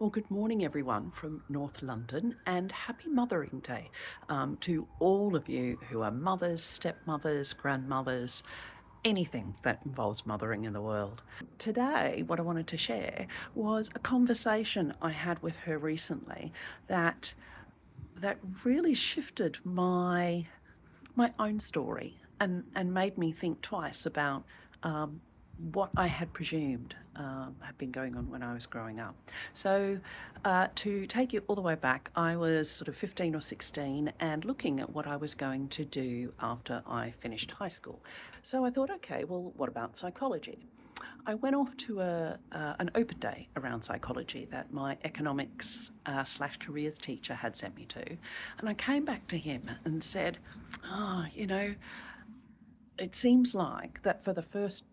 Well, good morning, everyone from North London, and happy Mothering Day to all of you who are mothers, stepmothers, grandmothers, anything that involves mothering in the world. Today, what I wanted to share was a conversation I had with her recently that really shifted my own story and made me think twice about what I had presumed had been going on when I was growing up. So, to take you all the way back, I was sort of 15 or 16 and looking at what I was going to do after I finished high school. So I thought, okay, well, what about psychology? I went off to an open day around psychology that my economics slash careers teacher had sent me to. And I came back to him and said, it seems like that for the first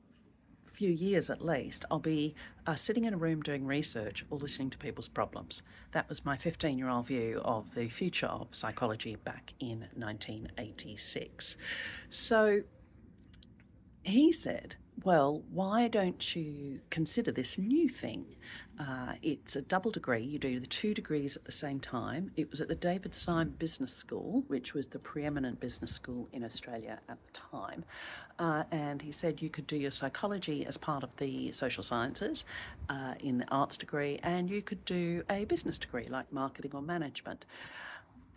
few years at least, I'll be sitting in a room doing research or listening to people's problems. That was my 15-year-old view of the future of psychology back in 1986. So he said, well, why don't you consider this new thing? It's a double degree. You do the 2 degrees at the same time. It was at the David Syme Business School, which was the preeminent business school in Australia at the time. And he said you could do your psychology as part of the social sciences in the arts degree, and you could do a business degree like marketing or management.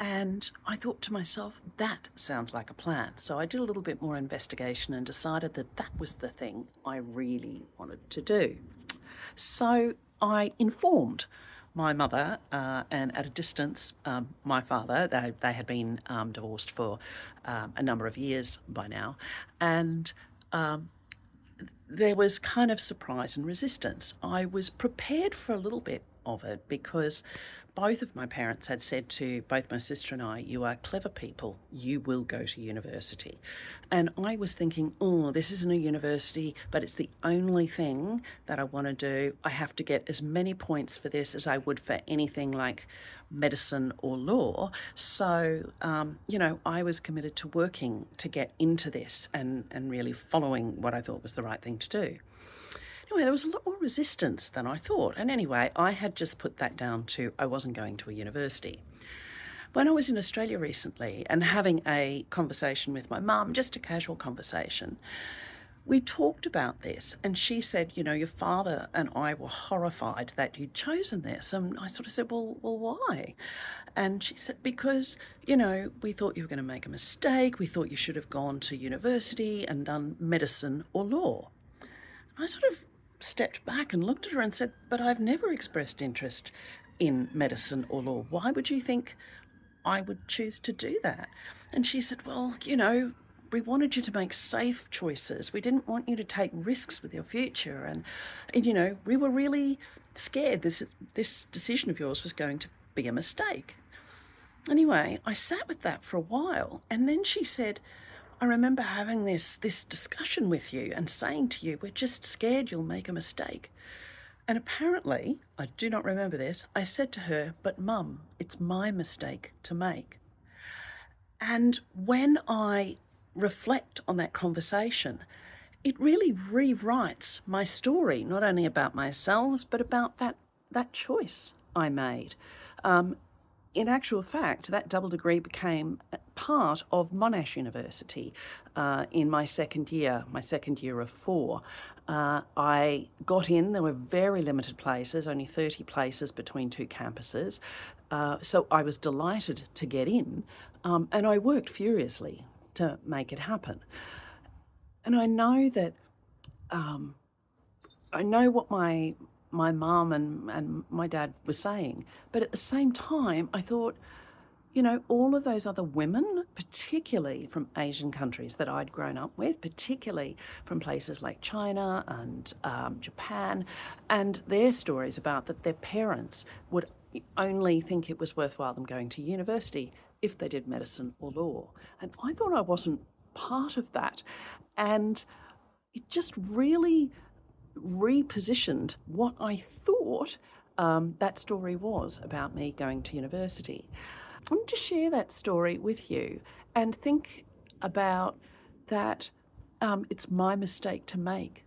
And I thought to myself, that sounds like a plan. So I did a little bit more investigation and decided that that was the thing I really wanted to do. So I informed my mother and at a distance my father. They had been divorced for a number of years by now. And there was kind of surprise and resistance. I was prepared for a little bit of it because both of my parents had said to both my sister and I, you are clever people, you will go to university. And I was thinking, oh, this isn't a university, but it's the only thing that I want to do. I have to get as many points for this as I would for anything like medicine or law. So, I was committed to working to get into this and really following what I thought was the right thing to do. Anyway, there was a lot more resistance than I thought. And anyway, I had just put that down to I wasn't going to a university. When I was in Australia recently and having a conversation with my mum, just a casual conversation, we talked about this and she said, your father and I were horrified that you'd chosen this. And I sort of said, well, why? And she said, because, we thought you were going to make a mistake. We thought you should have gone to university and done medicine or law. And I sort of stepped back and looked at her and said, but I've never expressed interest in medicine or law. Why would you think I would choose to do that? And she said, well, we wanted you to make safe choices. We didn't want you to take risks with your future. And we were really scared this decision of yours was going to be a mistake. Anyway, I sat with that for a while. And then she said, I remember having this discussion with you and saying to you, we're just scared you'll make a mistake. And apparently, I do not remember this, I said to her, but Mum, it's my mistake to make. And when I reflect on that conversation, it really rewrites my story, not only about myself, but about that choice I made. In actual fact, that double degree became part of Monash University in my second year of 4. I got in, there were very limited places, only 30 places between 2 campuses. So I was delighted to get in, and I worked furiously to make it happen. And I know that, I know what my mum and my dad were saying, but at the same time, I thought, all of those other women, particularly from Asian countries that I'd grown up with, particularly from places like China and Japan, and their stories about that their parents would only think it was worthwhile them going to university if they did medicine or law. And I thought I wasn't part of that. And it just really repositioned what I thought that story was about me going to university. I wanted to share that story with you and think about that it's my mistake to make.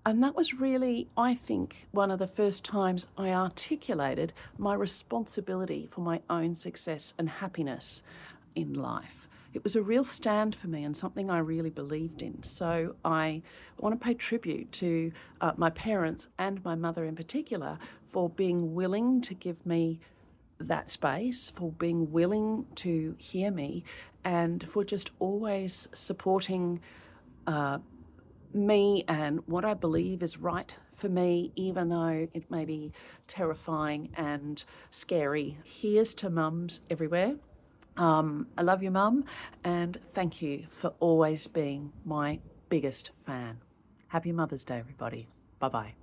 And that was really, I think, one of the first times I articulated my responsibility for my own success and happiness in life. It was a real stand for me and something I really believed in. So I want to pay tribute to my parents and my mother in particular for being willing to give me that space, for being willing to hear me, and for just always supporting me and what I believe is right for me, even though it may be terrifying and scary. Here's to mums everywhere. I love you, Mum, and thank you for always being my biggest fan. Happy Mother's Day, everybody. Bye bye.